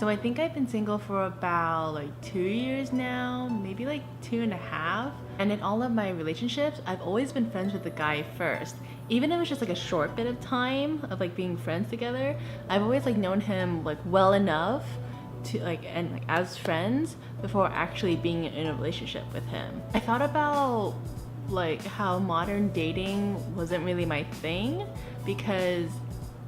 So I think I've been single for about like 2 years now, maybe like 2.5. And in all of my relationships, I've always been friends with the guy first. Even if it was just like a short bit of time of like being friends together, I've always like known him like well enough to like and like as friends before actually being in a relationship with him. I thought about like how modern dating wasn't really my thing because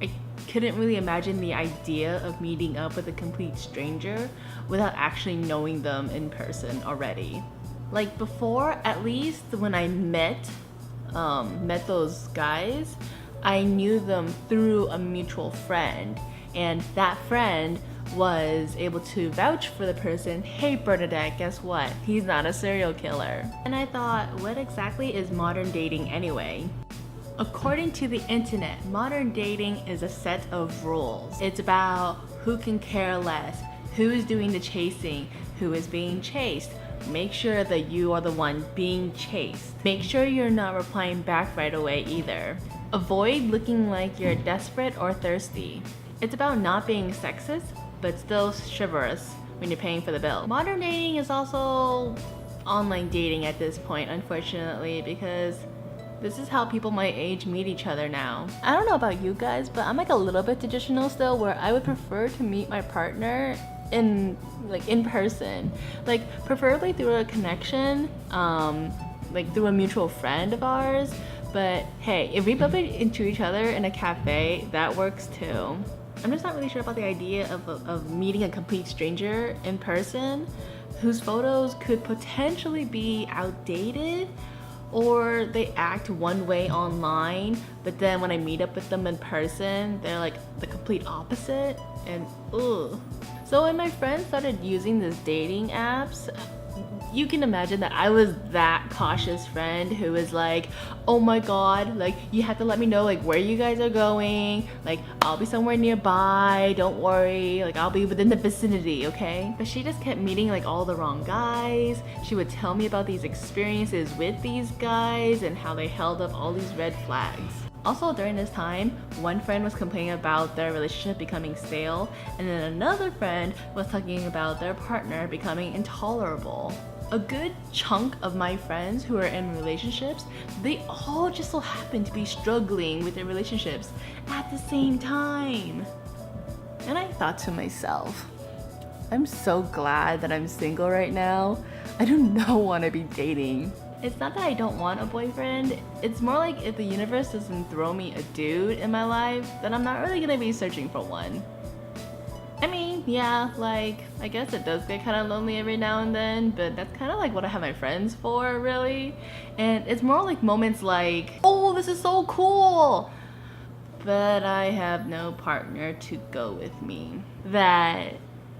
I couldn't really imagine the idea of meeting up with a complete stranger without actually knowing them in person already. Like before, at least when I met those guys, I knew them through a mutual friend, and that friend was able to vouch for the person. Hey Bernadette, guess what? He's not a serial killer. And I thought, what exactly is modern dating anyway? According to the internet, modern dating is a set of rules. It's about who can care less, who is doing the chasing, who is being chased. Make sure that you are the one being chased. Make sure you're not replying back right away either. Avoid looking like you're desperate or thirsty. It's about not being sexist, but still chivalrous when you're paying for the bill. Modern dating is also online dating at this point, unfortunately, because this is how people my age meet each other now. I don't know about you guys, but I'm like a little bit traditional still, where I would prefer to meet my partner in person, like preferably through a connection, like through a mutual friend of ours. But hey, if we bump into each other in a cafe, that works too. I'm just not really sure about the idea of meeting a complete stranger in person whose photos could potentially be outdated, or they act one way online, but then when I meet up with them in person, they're like the complete opposite, and ugh. So when my friends started using these dating apps, you can imagine that I was that cautious friend who was like, oh my god, like you have to let me know like where you guys are going, like I'll be somewhere nearby, don't worry, like I'll be within the vicinity, okay? But she just kept meeting like all the wrong guys. She would tell me about these experiences with these guys and how they held up all these red flags. Also during this time, one friend was complaining about their relationship becoming stale, and then another friend was talking about their partner becoming intolerable. A good chunk of my friends who are in relationships, they all just so happen to be struggling with their relationships at the same time. And I thought to myself, I'm so glad that I'm single right now. I do not want to be dating. It's not that I don't want a boyfriend, it's more like if the universe doesn't throw me a dude in my life, then I'm not really gonna be searching for one. I mean, yeah, like, I guess it does get kind of lonely every now and then, but that's kind of like what I have my friends for, really. And it's more like moments like, oh, this is so cool, but I have no partner to go with me. That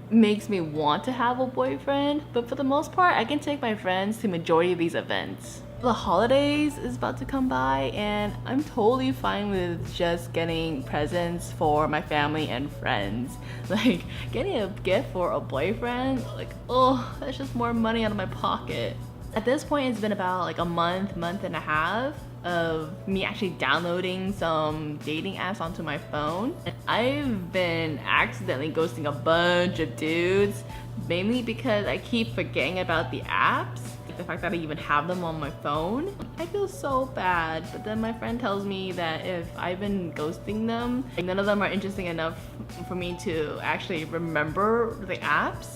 makes me want to have a boyfriend, but for the most part, I can take my friends to majority of these events. The holidays is about to come by, and I'm totally fine with just getting presents for my family and friends. Like, getting a gift for a boyfriend, like, oh, that's just more money out of my pocket. At this point, it's been about like a month and a half of me actually downloading some dating apps onto my phone. And I've been accidentally ghosting a bunch of dudes, mainly because I keep forgetting about the apps. The fact that I even have them on my phone, I feel so bad. But then my friend tells me that if I've been ghosting them, like none of them are interesting enough for me to actually remember the apps.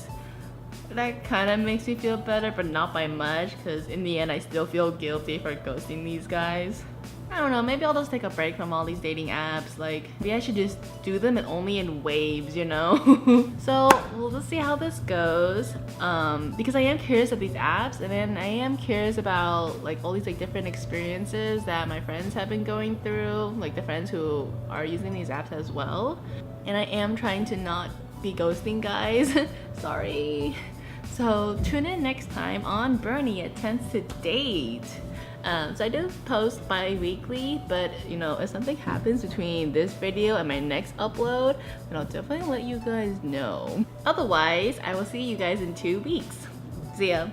That kind of makes me feel better, but not by much, because in the end I still feel guilty for ghosting these guys. I don't know, maybe I'll just take a break from all these dating apps. Like, maybe I should just do them and only in waves, you know? So we'll just see how this goes, because I am curious of these apps, and then I am curious about like all these like different experiences that my friends have been going through, like the friends who are using these apps as well. And I am trying to not be ghosting guys. Sorry. So tune in next time on Bernie Attempts to Date. So I do post bi-weekly, but you know, if something happens between this video and my next upload, then I'll definitely let you guys know. Otherwise, I will see you guys in 2 weeks. See ya.